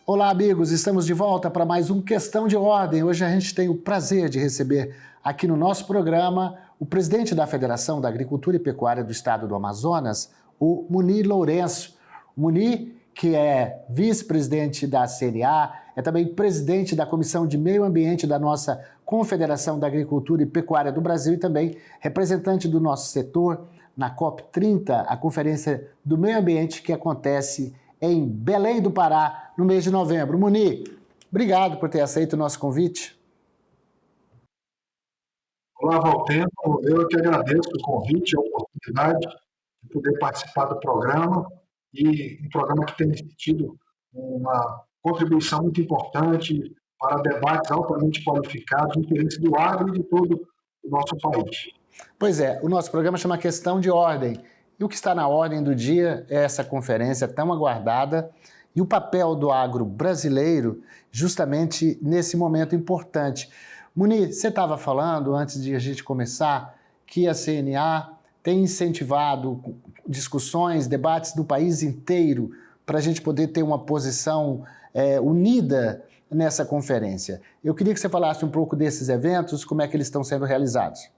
Olá, amigos, estamos de volta para mais um Questão de Ordem. Hoje a gente tem o prazer de receber aqui no nosso programa o presidente da Federação da Agricultura e Pecuária do Estado do Amazonas, o Munir Lourenço. O Munir, que é vice-presidente da CNA, é também presidente da Comissão de Meio Ambiente da nossa Confederação da Agricultura e Pecuária do Brasil e também representante do nosso setor na COP30, a Conferência do Meio Ambiente que acontece em Belém do Pará, no mês de novembro. Munir, obrigado por ter aceito o nosso convite. Olá, Valtempo. Eu que agradeço o convite, a oportunidade de poder participar do programa, e um programa que tem tido uma contribuição muito importante para debates altamente qualificados no interesse do agro e de todo o nosso país. Pois é, o nosso programa chama Questão de Ordem. E o que está na ordem do dia é essa conferência tão aguardada e o papel do agro brasileiro justamente nesse momento importante. Munir, você estava falando, antes de a gente começar, que a CNA tem incentivado discussões, debates do país inteiro para a gente poder ter uma posição unida nessa conferência. Eu queria que você falasse um pouco desses eventos, como é que eles estão sendo realizados.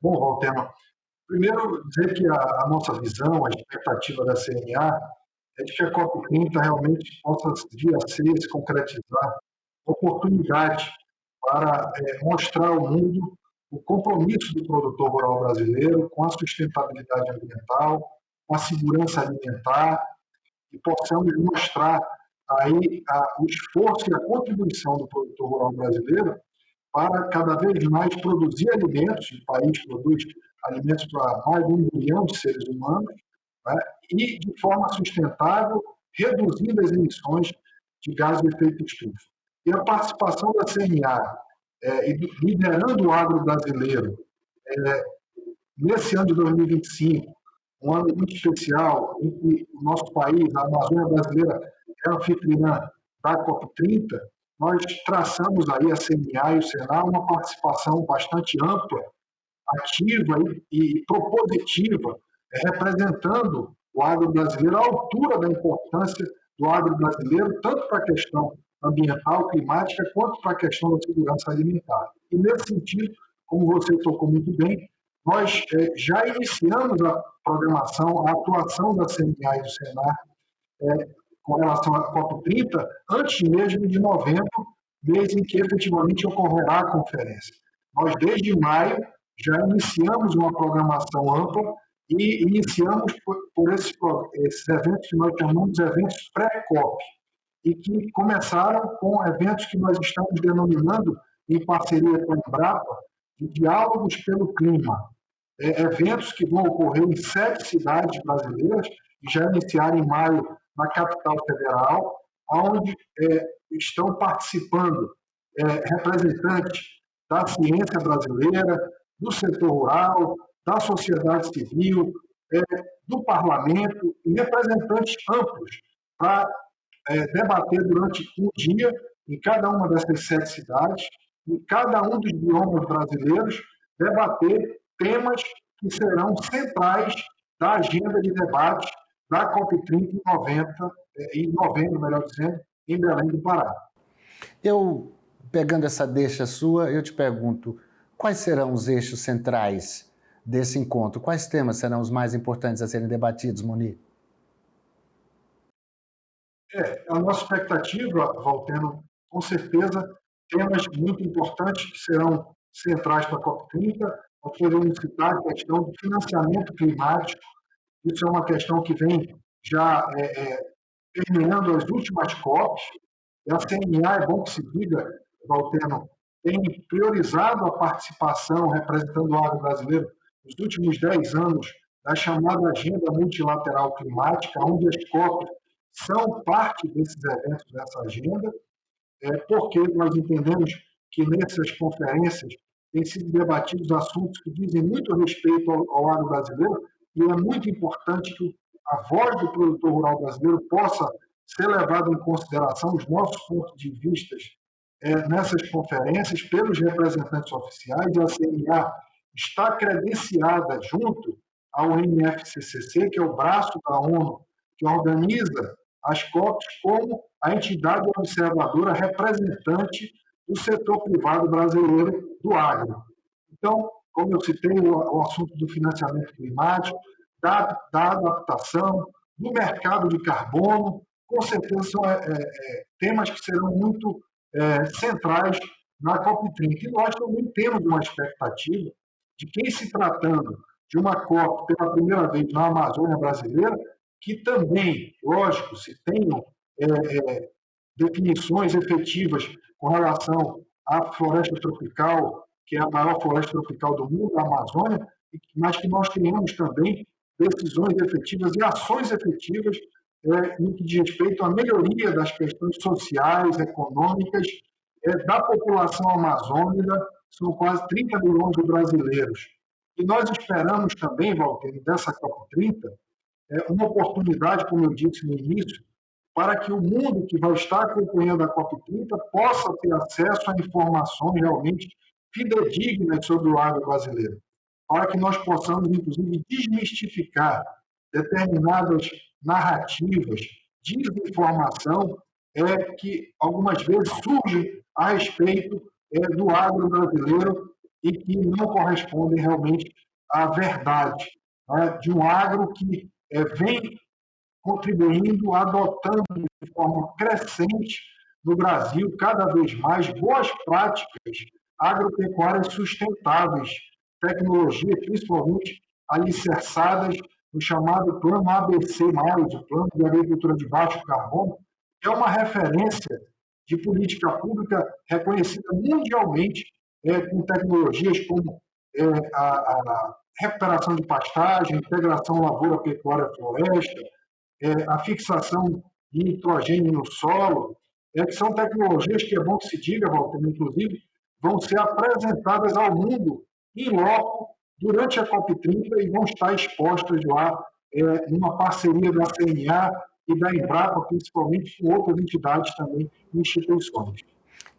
Bom, Valtempo, primeiro dizer que a nossa visão, a expectativa da CNA é de que a COP30 realmente possa vir a ser, se concretizar, oportunidade para mostrar ao mundo o compromisso do produtor rural brasileiro com a sustentabilidade ambiental, com a segurança alimentar, e possamos mostrar aí o esforço e a contribuição do produtor rural brasileiro para cada vez mais produzir alimentos. O país produz alimentos para mais de 1 bilhão de seres humanos, né? E de forma sustentável, reduzindo as emissões de gases de efeito estufa. E a participação da CNA, liderando o agro brasileiro, nesse ano de 2025, um ano muito especial, em que o nosso país, a Amazônia brasileira, é anfitriã da COP30, nós traçamos aí a CNA e o Senar uma participação bastante ampla, ativa e propositiva, representando o agro brasileiro à altura da importância do agro brasileiro, tanto para a questão ambiental, climática, quanto para a questão da segurança alimentar. E, nesse sentido, como você tocou muito bem, nós já iniciamos a programação, a atuação da CNA e do Senar com relação à COP30, antes mesmo de novembro, mês em que efetivamente ocorrerá a conferência. Nós, desde maio, já iniciamos uma programação ampla e iniciamos por esses eventos que nós chamamos de eventos pré-COP, e que começaram com eventos que nós estamos denominando, em parceria com a Embrapa, de diálogos pelo clima. Eventos que vão ocorrer em 7 cidades brasileiras, e já iniciaram em maio na capital federal, onde estão participando representantes da ciência brasileira, do setor rural, da sociedade civil, do parlamento, e representantes amplos para debater durante um dia em cada uma dessas 7 cidades, em cada um dos biomas brasileiros, debater temas que serão centrais da agenda de debate da COP30 em novembro, melhor dizendo, em Belém do Pará. Eu, pegando essa deixa sua, eu te pergunto, quais serão os eixos centrais desse encontro? Quais temas serão os mais importantes a serem debatidos, Munir? A nossa expectativa, Valteno, com certeza, temas muito importantes que serão centrais para a COP30. Nós podemos citar a questão do financiamento climático. Isso é uma questão que vem já permeando as últimas COPs. E a CNA, é bom que se diga, Valteno, tem priorizado a participação, representando o agro brasileiro, nos últimos 10 anos, da chamada Agenda Multilateral Climática, onde as COPs são parte desses eventos dessa agenda, porque nós entendemos que nessas conferências têm sido debatidos assuntos que dizem muito respeito ao agro brasileiro, e é muito importante que a voz do produtor rural brasileiro possa ser levada em consideração, os nossos pontos de vista nessas conferências pelos representantes oficiais, e a CNA está credenciada junto ao NFCCC, que é o braço da ONU, que organiza as COPs como a entidade observadora representante do setor privado brasileiro do agro. Então, como eu citei, o assunto do financiamento climático, da adaptação, do mercado de carbono, com certeza são temas que serão muito centrais na COP30. E nós também temos uma expectativa de que, se tratando de uma COP pela primeira vez na Amazônia brasileira, que também, lógico, se tenham definições efetivas com relação à floresta tropical, que é a maior floresta tropical do mundo, a Amazônia, mas que nós tenhamos também decisões efetivas e ações efetivas no que diz respeito à melhoria das questões sociais, econômicas, da população amazônica. São quase 30 milhões de brasileiros. E nós esperamos também, Walter, dessa COP30, uma oportunidade, como eu disse no início, para que o mundo que vai estar acompanhando a COP30 possa ter acesso a informações realmente fidedignas sobre o agro brasileiro, para que nós possamos, inclusive, desmistificar determinadas narrativas, desinformação, que algumas vezes surgem a respeito do agro brasileiro e que não correspondem realmente à verdade, né, de um agro que vem contribuindo, adotando de forma crescente no Brasil, cada vez mais, boas práticas agropecuárias sustentáveis, tecnologias principalmente alicerçadas no chamado Plano ABC+, o Plano de Agricultura de Baixo Carbono, que é uma referência de política pública reconhecida mundialmente, com tecnologias como a recuperação de pastagem, integração lavoura-pecuária-floresta, a fixação de nitrogênio no solo, que são tecnologias que é bom que se diga, Walter, inclusive, vão ser apresentadas ao mundo em loco durante a COP30 e vão estar expostas lá numa parceria da CNA e da Embrapa, principalmente com outras entidades também e instituições.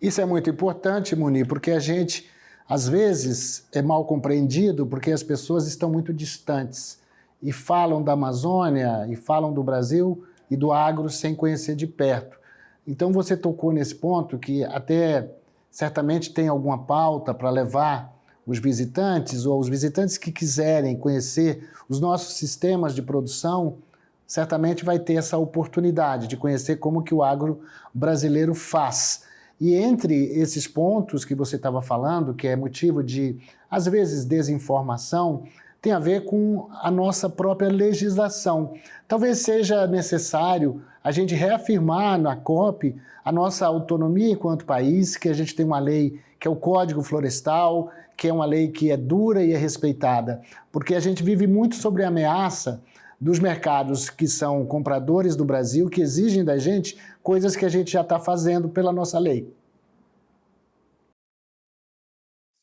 Isso é muito importante, Munir, porque a gente, às vezes, é mal compreendido porque as pessoas estão muito distantes e falam da Amazônia, e falam do Brasil e do agro sem conhecer de perto. Então você tocou nesse ponto que até certamente tem alguma pauta para levar os visitantes ou os visitantes que quiserem conhecer os nossos sistemas de produção, certamente vai ter essa oportunidade de conhecer como que o agro brasileiro faz. E entre esses pontos que você estava falando, que é motivo de, às vezes, desinformação, tem a ver com a nossa própria legislação. Talvez seja necessário a gente reafirmar na COP a nossa autonomia enquanto país, que a gente tem uma lei que é o Código Florestal, que é uma lei que é dura e é respeitada, porque a gente vive muito sobre a ameaça dos mercados que são compradores do Brasil, que exigem da gente coisas que a gente já está fazendo pela nossa lei.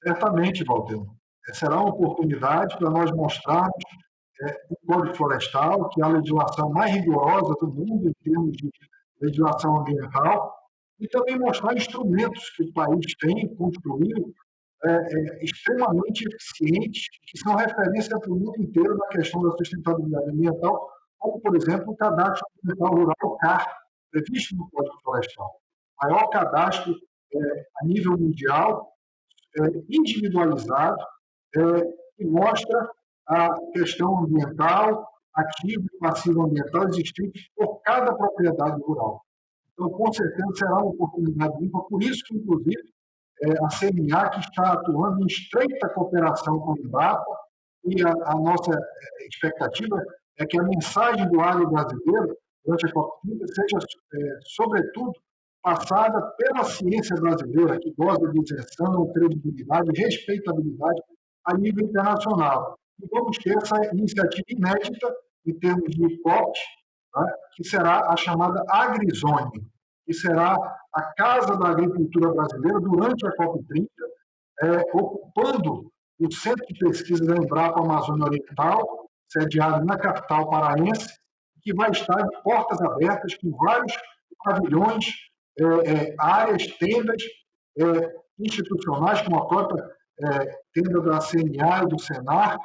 Certamente, Walter. Será uma oportunidade para nós mostrarmos o Código Florestal, que é a legislação mais rigorosa do mundo em termos de legislação ambiental, e também mostrar instrumentos que o país tem, construiu, extremamente eficientes, que são referência para o mundo inteiro na questão da sustentabilidade ambiental, como, por exemplo, o Cadastro Ambiental Rural, o CAR, previsto no Código Florestal. O maior cadastro a nível mundial, individualizado, que mostra a questão ambiental, ativo e passivo ambiental existente por cada propriedade rural. Então, com certeza, será uma oportunidade ímpar, por isso que, inclusive, a CNA, que está atuando em estreita cooperação com a Embrapa, e a nossa expectativa é que a mensagem do agro brasileiro, durante a COP30, seja, sobretudo, passada pela ciência brasileira, que goza de isenção, credibilidade e respeitabilidade a nível internacional. E vamos ter essa iniciativa inédita em termos de COP, né, que será a chamada AgriZone, que será a Casa da Agricultura Brasileira durante a COP30, ocupando o Centro de Pesquisa da Embrapa Amazônia Oriental, sediado na capital paraense, que vai estar de portas abertas com vários pavilhões, áreas, tendas institucionais, como a própria tenda da CNA e do Senar,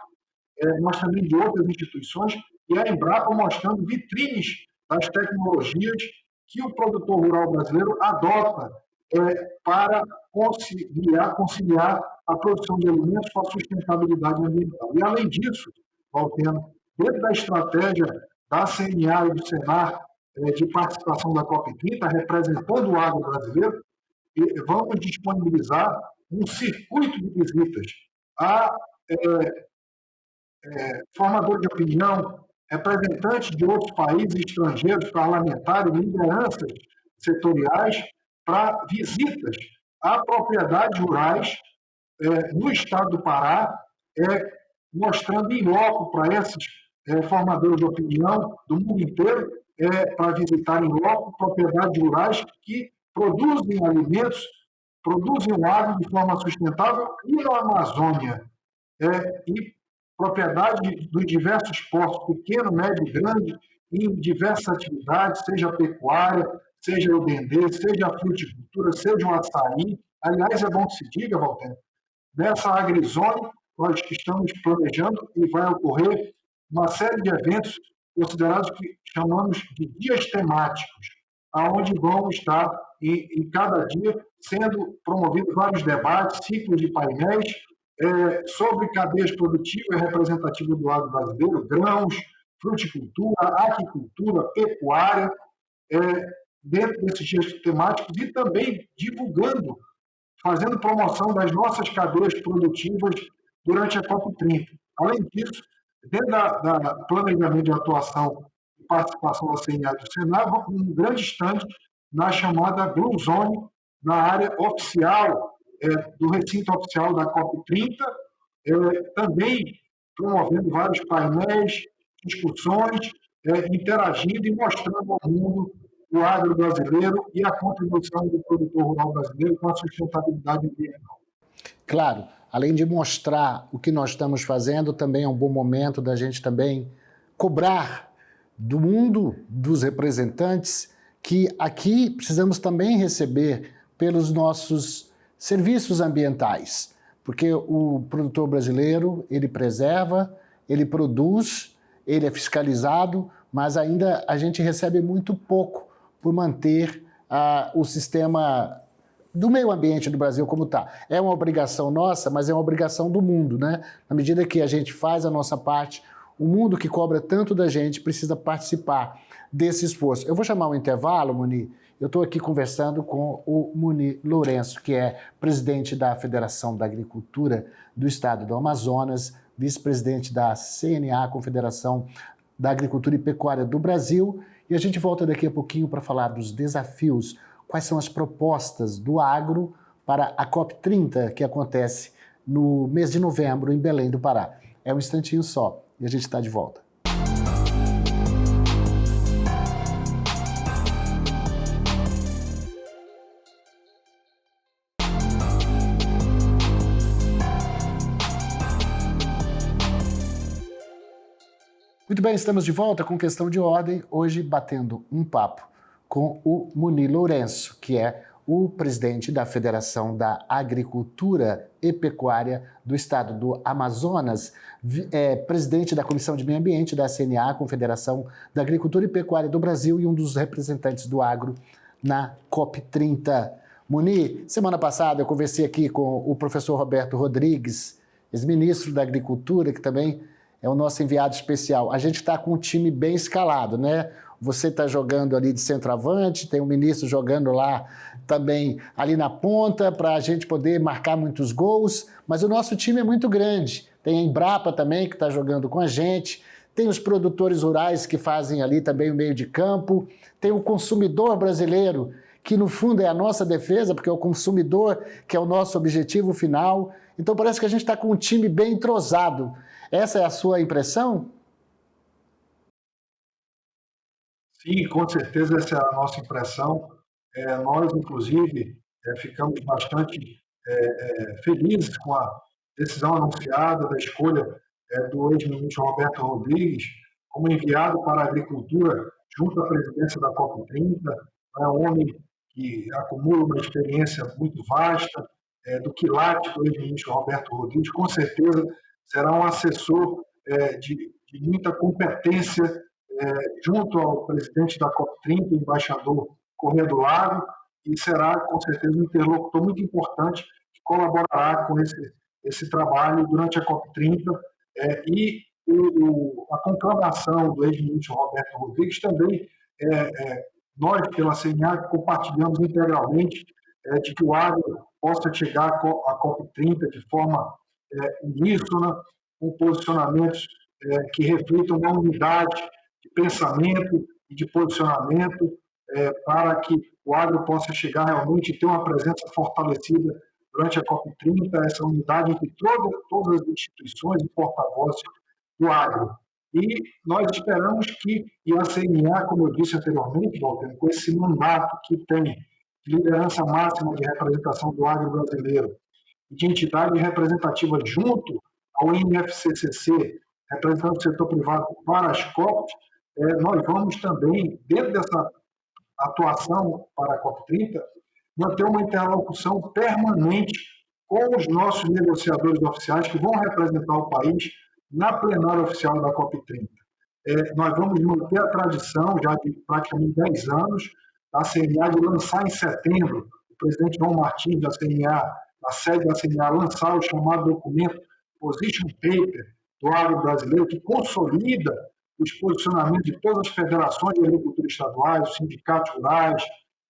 mas também de outras instituições, e a Embrapa mostrando vitrines das tecnologias que o produtor rural brasileiro adota para conciliar a produção de alimentos com a sustentabilidade ambiental. E, além disso, Valteno, dentro da estratégia da CNA e do Senar de participação da COP30, representando o agro brasileiro, vamos disponibilizar um circuito de visitas a formadores de opinião, representantes de outros países estrangeiros, parlamentares, lideranças setoriais, para visitas a propriedades rurais no estado do Pará, mostrando em loco para esses formadores de opinião do mundo inteiro, para visitar em loco propriedades rurais que produzem alimentos, produzem o agro de forma sustentável e na Amazônia. E propriedade dos diversos portos, pequeno, médio e grande, em diversas atividades, seja pecuária, seja o dendê, seja a fruticultura, seja o açaí. Aliás, é bom que se diga, Valter, nessa AgriZone, nós estamos planejando e vai ocorrer uma série de eventos considerados que chamamos de dias temáticos, aonde vão estar, em cada dia, sendo promovidos vários debates, ciclos de painéis, sobre cadeias produtivas representativas do agro brasileiro, grãos, fruticultura, aquicultura, pecuária, dentro desses dias temáticos e também divulgando, fazendo promoção das nossas cadeias produtivas durante a COP30. Além disso, dentro da planejamento de atuação e participação da CNA e do Senar, um grande stand na chamada Blue Zone, na área oficial do recinto oficial da COP30, também promovendo vários painéis, discussões, interagindo e mostrando ao mundo o agro brasileiro e a contribuição do produtor rural brasileiro com a sustentabilidade ambiental. Claro, além de mostrar o que nós estamos fazendo, também é um bom momento da gente também cobrar do mundo, dos representantes, que aqui precisamos também receber pelos nossos serviços ambientais, porque o produtor brasileiro, ele preserva, ele produz, ele é fiscalizado, mas ainda a gente recebe muito pouco por manter o sistema do meio ambiente do Brasil como está. É uma obrigação nossa, mas é uma obrigação do mundo, né? Na medida que a gente faz a nossa parte, o mundo que cobra tanto da gente precisa participar desse esforço. Eu vou chamar um intervalo, Muni. Eu estou aqui conversando com o Muni Lourenço, que é presidente da Federação da Agricultura do Estado do Amazonas, vice-presidente da CNA, Confederação da Agricultura e Pecuária do Brasil. E a gente volta daqui a pouquinho para falar dos desafios, quais são as propostas do agro para a COP30, que acontece no mês de novembro em Belém do Pará. É um instantinho só e a gente está de volta. Muito bem, estamos de volta com Questão de Ordem, hoje batendo um papo com o Muni Lourenço, que é o presidente da Federação da Agricultura e Pecuária do Estado do Amazonas, presidente da Comissão de Meio Ambiente da CNA, Confederação da Agricultura e Pecuária do Brasil, e um dos representantes do agro na COP30. Muni, semana passada eu conversei aqui com o professor Roberto Rodrigues, ex-ministro da Agricultura, que também é o nosso enviado especial. A gente está com um time bem escalado, né? Você está jogando ali de centroavante, tem o ministro jogando lá também ali na ponta para a gente poder marcar muitos gols, mas o nosso time é muito grande. Tem a Embrapa também que está jogando com a gente, tem os produtores rurais que fazem ali também o meio de campo, tem o consumidor brasileiro, que no fundo é a nossa defesa, porque é o consumidor que é o nosso objetivo final. Então parece que a gente está com um time bem entrosado. Essa é a sua impressão? Sim, com certeza essa é a nossa impressão. Nós, inclusive, ficamos bastante felizes com a decisão anunciada da escolha do ex-ministro Roberto Rodrigues como enviado para a agricultura junto à presidência da COP30. É um homem que acumula uma experiência muito vasta, do quilate do ex-ministro Roberto Rodrigues. Com certeza será um assessor de muita competência junto ao presidente da COP30, o embaixador Corrêa do Lago, e será, com certeza, um interlocutor muito importante que colaborará com esse trabalho durante a COP30 e a conclamação do ex-ministro Roberto Rodrigues também, nós, pela CNA, compartilhamos integralmente de que o agro possa chegar à COP30 de forma uníssona, com posicionamentos que reflitam uma unidade de pensamento e de posicionamento para que o agro possa chegar realmente e ter uma presença fortalecida durante a COP30, essa unidade entre todas as instituições e porta-vozes do agro. E nós esperamos que a CNA, como eu disse anteriormente, Walter, com esse mandato que tem de liderança máxima de representação do agro brasileiro e de entidade representativa junto ao NFCCC, representando o setor privado para as COPs, nós vamos também, dentro dessa atuação para a COP30, manter uma interlocução permanente com os nossos negociadores oficiais que vão representar o país na plenária oficial da COP30. Nós vamos manter a tradição, já de praticamente 10 anos, da CNA de lançar em setembro, o presidente João Martins da CNA, a sede da CNA, lançar o chamado documento Position Paper do agro brasileiro, que consolida os posicionamentos de todas as federações de agricultura estaduais, os sindicatos rurais,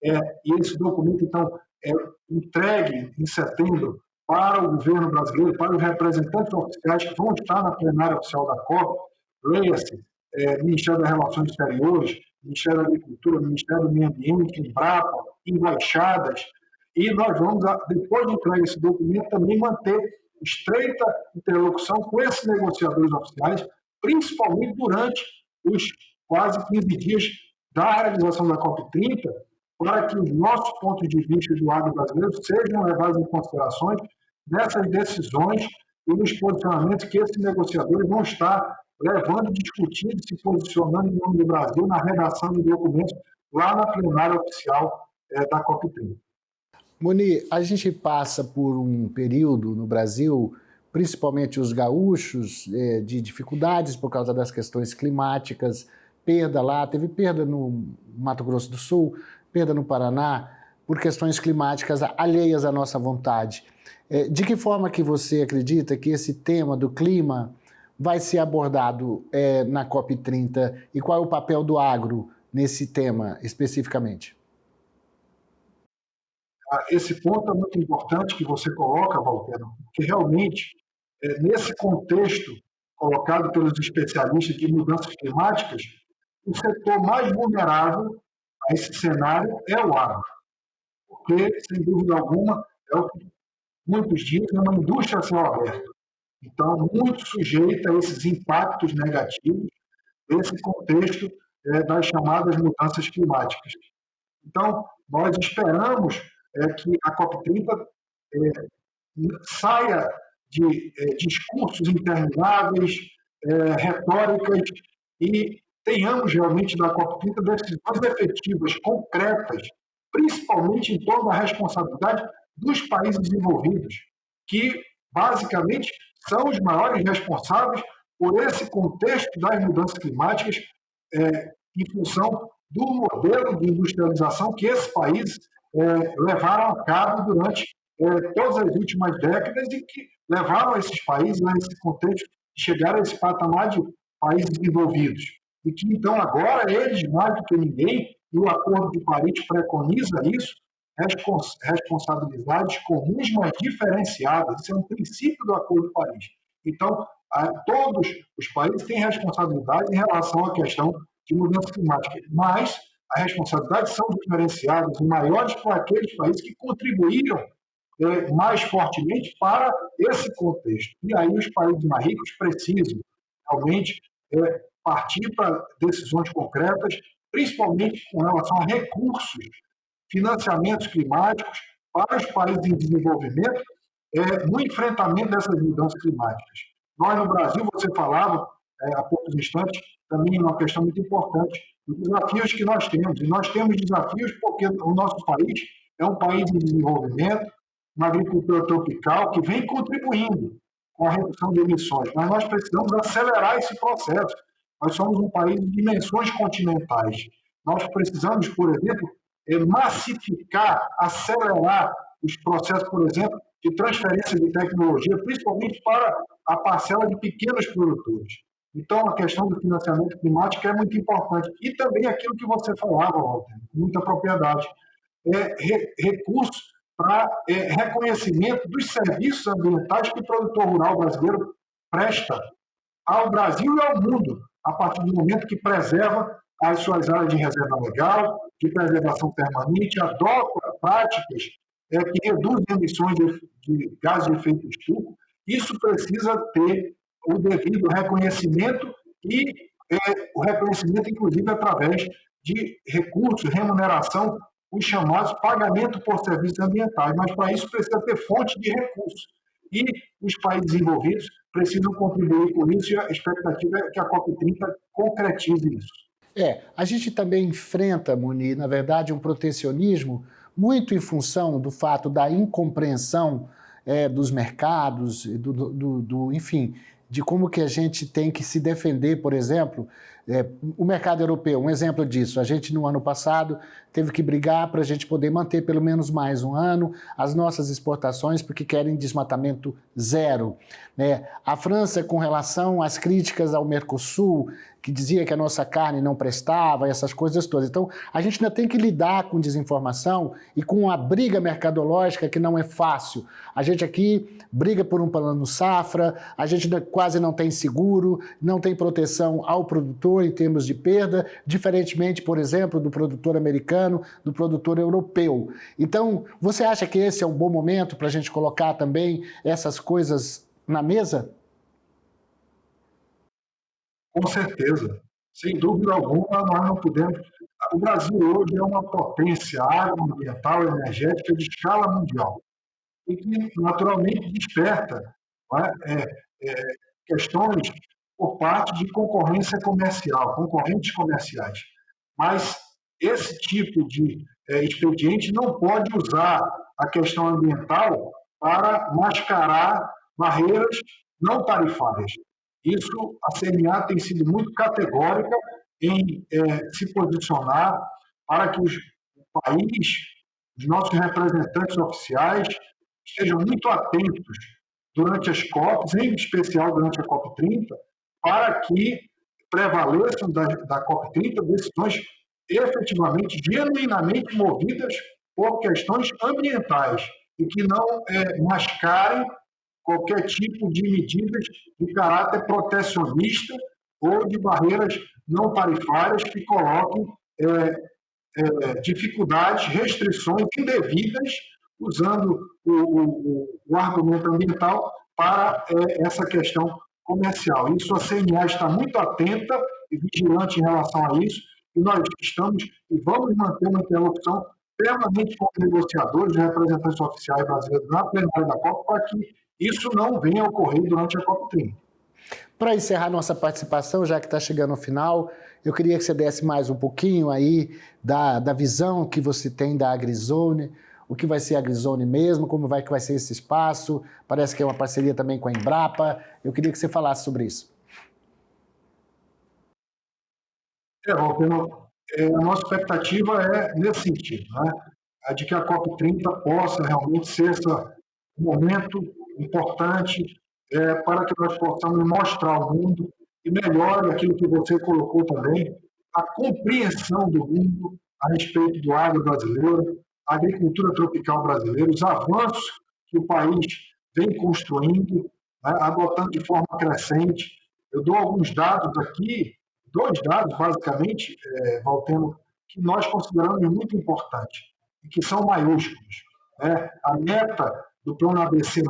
e esse documento, então, é entregue em setembro para o governo brasileiro, para os representantes oficiais que vão estar na plenária oficial da COP, leia-se, Ministério das Relações Exteriores, Ministério da Agricultura, Ministério do Meio Ambiente, Embrapa, embaixadas, e nós vamos, depois de entregar esse documento, também manter estreita interlocução com esses negociadores oficiais, principalmente durante os quase 15 dias da realização da COP30, para que os nossos pontos de vista do agro brasileiro sejam levados em considerações nessas decisões e nos posicionamentos que esses negociadores vão estar levando, discutindo, se posicionando em nome do Brasil na redação de documentos lá na plenária oficial da COP30. Moni, a gente passa por um período no Brasil, principalmente os gaúchos, de dificuldades por causa das questões climáticas, perda lá, teve perda no Mato Grosso do Sul, perda no Paraná, por questões climáticas alheias à nossa vontade. De que forma que você acredita que esse tema do clima vai ser abordado na COP30 e qual é o papel do agro nesse tema especificamente? Esse ponto é muito importante que você coloca, Walter, porque realmente, nesse contexto colocado pelos especialistas de mudanças climáticas, o setor mais vulnerável a esse cenário é o agro, porque, sem dúvida alguma, é o que muitos dizem, é uma indústria a céu aberto. Então, muito sujeita a esses impactos negativos desse contexto das chamadas mudanças climáticas. Então, nós esperamos que a COP30 saia de discursos intermináveis, retóricas, e tenhamos realmente na COP30 decisões efetivas, concretas, principalmente em torno da responsabilidade dos países desenvolvidos, que basicamente são os maiores responsáveis por esse contexto das mudanças climáticas em função do modelo de industrialização que esses países levaram a cabo durante todas as últimas décadas e que levaram esses países nesse contexto de chegar a esse patamar de países desenvolvidos. E que, então, agora, eles, mais do que ninguém, e o Acordo de Paris preconiza isso, responsabilidades comuns, mas diferenciadas. Isso é um princípio do Acordo de Paris. Então, todos os países têm responsabilidade em relação à questão de mudança climática, mas as responsabilidades são diferenciadas e maiores para aqueles países que contribuíram mais fortemente para esse contexto. E aí os países mais ricos precisam realmente partir para decisões concretas, principalmente com relação a recursos, financiamentos climáticos para os países em desenvolvimento no enfrentamento dessas mudanças climáticas. Nós, no Brasil, você falava há poucos instantes, também uma questão muito importante, os desafios que nós temos. E nós temos desafios porque o nosso país é um país em desenvolvimento, uma agricultura tropical que vem contribuindo com a redução de emissões, mas nós precisamos acelerar esse processo. Nós somos um país de dimensões continentais. Nós precisamos, por exemplo, massificar, acelerar os processos, por exemplo, de transferência de tecnologia, principalmente para a parcela de pequenos produtores. Então, a questão do financiamento climático é muito importante. E também aquilo que você falava, Walter, com muita propriedade, recursos para reconhecimento dos serviços ambientais que o produtor rural brasileiro presta ao Brasil e ao mundo, a partir do momento que preserva as suas áreas de reserva legal, de preservação permanente, adota práticas que reduzem emissões de gases de efeito estufa. Isso precisa ter o devido reconhecimento e o reconhecimento, inclusive, através de recursos, remuneração, os chamados pagamento por serviços ambientais. Mas, para isso, precisa ter fonte de recursos. E os países envolvidos precisam contribuir com isso e a expectativa é que a COP30 concretize isso. A gente também enfrenta, Muni, na verdade, um protecionismo muito em função do fato da incompreensão dos mercados, enfim, de como que a gente tem que se defender, por exemplo, o mercado europeu, um exemplo disso. A gente, no ano passado, teve que brigar para a gente poder manter pelo menos mais um ano as nossas exportações, porque querem desmatamento zero, né? A França, com relação às críticas ao Mercosul, que dizia que a nossa carne não prestava, essas coisas todas. Então, a gente ainda tem que lidar com desinformação e com uma briga mercadológica que não é fácil. A gente aqui briga por um plano safra, a gente quase não tem seguro, não tem proteção ao produtor em termos de perda, diferentemente, por exemplo, do produtor americano, do produtor europeu. Então, você acha que esse é um bom momento para a gente colocar também essas coisas na mesa? Com certeza. Sem dúvida alguma, nós não podemos. O Brasil hoje é uma potência agroambiental e energética de escala mundial e que, naturalmente, desperta, não questões por parte de concorrência comercial, concorrentes comerciais. Mas esse tipo de expediente não pode usar a questão ambiental para mascarar barreiras não tarifárias. Isso, a CNA tem sido muito categórica em se posicionar para que o país, os nossos representantes oficiais, estejam muito atentos durante as COPs, em especial durante a COP30, para que prevaleçam da COP30 decisões efetivamente, genuinamente movidas por questões ambientais e que não mascarem qualquer tipo de medidas de caráter protecionista ou de barreiras não tarifárias que coloquem dificuldades, restrições indevidas, usando o argumento ambiental para essa questão comercial. Isso a CNA está muito atenta e vigilante em relação a isso, e nós estamos e vamos manter uma interlocução permanente com os negociadores, representantes oficiais brasileiros na plenária da COP, para que isso não venha a ocorrer durante a COP30. Para encerrar nossa participação, já que está chegando ao final, eu queria que você desse mais um pouquinho aí da visão que você tem da AgriZone, o que vai ser a AgriZone mesmo, como vai ser esse espaço, parece que é uma parceria também com a Embrapa, eu queria que você falasse sobre isso. Walter, a nossa expectativa é nesse sentido, né? A de que a COP30 possa realmente ser esse momento importante para que nós possamos mostrar ao mundo e melhore aquilo que você colocou também, a compreensão do mundo a respeito do agro brasileiro, a agricultura tropical brasileira, os avanços que o país vem construindo, né, adotando de forma crescente. Eu dou alguns dados aqui, 2 dados, basicamente, Valteno, que nós consideramos muito importantes e que são maiúsculos. Né? A meta do Plano ABC+,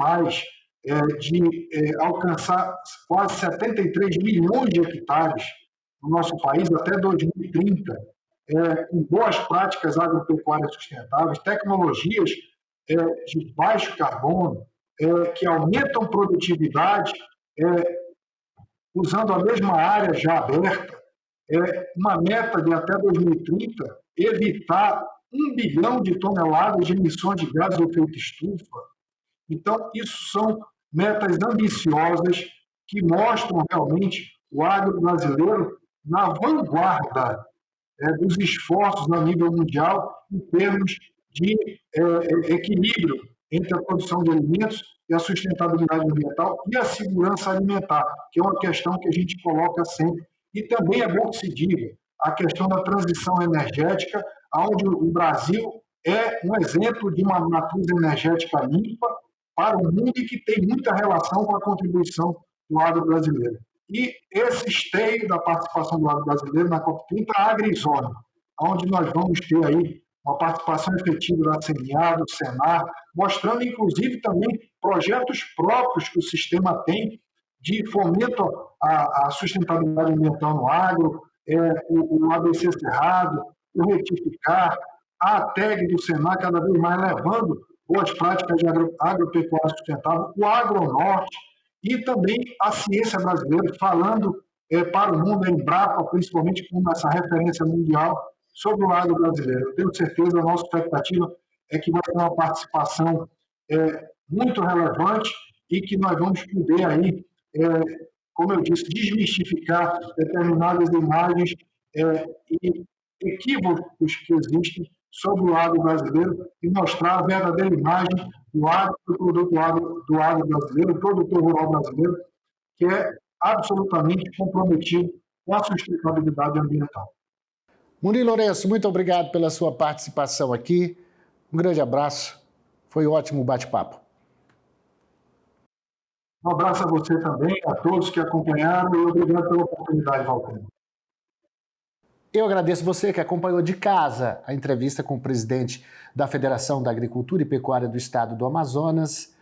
de alcançar quase 73 milhões de hectares no nosso país até 2030, com boas práticas agropecuárias sustentáveis, tecnologias de baixo carbono, que aumentam produtividade, usando a mesma área já aberta, uma meta de até 2030 evitar 1 bilhão de toneladas de emissões de gases de efeito estufa. Então, isso são metas ambiciosas que mostram realmente o agro brasileiro na vanguarda dos esforços a nível mundial em termos de equilíbrio entre a produção de alimentos e a sustentabilidade ambiental e a segurança alimentar, que é uma questão que a gente coloca sempre. E também é bom que se diga a questão da transição energética, onde o Brasil é um exemplo de uma matriz energética limpa para o mundo e que tem muita relação com a contribuição do agro brasileiro. E esse esteio da participação do agro brasileiro na COP30, a AgriZona, onde nós vamos ter aí uma participação efetiva da CNA, do Senar, mostrando, inclusive, também projetos próprios que o sistema tem de fomento à sustentabilidade ambiental no agro, o ABC Cerrado, o Retificar, a TEG do Senar cada vez mais levando boas práticas de agropecuária sustentável, o Agronorte e também a ciência brasileira falando para o mundo, a Embrapa, principalmente com essa referência mundial sobre o agro brasileiro. Eu tenho certeza, a nossa expectativa é que vai ter uma participação muito relevante e que nós vamos poder aí, como eu disse, desmistificar determinadas imagens e equívocos que existem sobre o agro brasileiro e mostrar a verdadeira imagem do agro, do produto do agro brasileiro, do produtor rural brasileiro, que é absolutamente comprometido com a sustentabilidade ambiental. Murilo Lourenço, muito obrigado pela sua participação aqui. Um grande abraço. Foi um ótimo bate-papo. Um abraço a você também, a todos que acompanharam e obrigado pela oportunidade, Valter. Eu agradeço você que acompanhou de casa a entrevista com o presidente da Federação da Agricultura e Pecuária do Estado do Amazonas,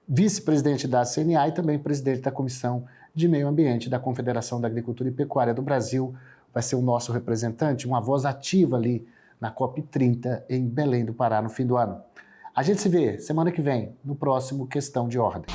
vice-presidente da CNA e também presidente da Comissão de Meio Ambiente da Confederação da Agricultura e Pecuária do Brasil. Vai ser o nosso representante, uma voz ativa ali na COP30 em Belém do Pará no fim do ano. A gente se vê semana que vem, no próximo Questão de Ordem.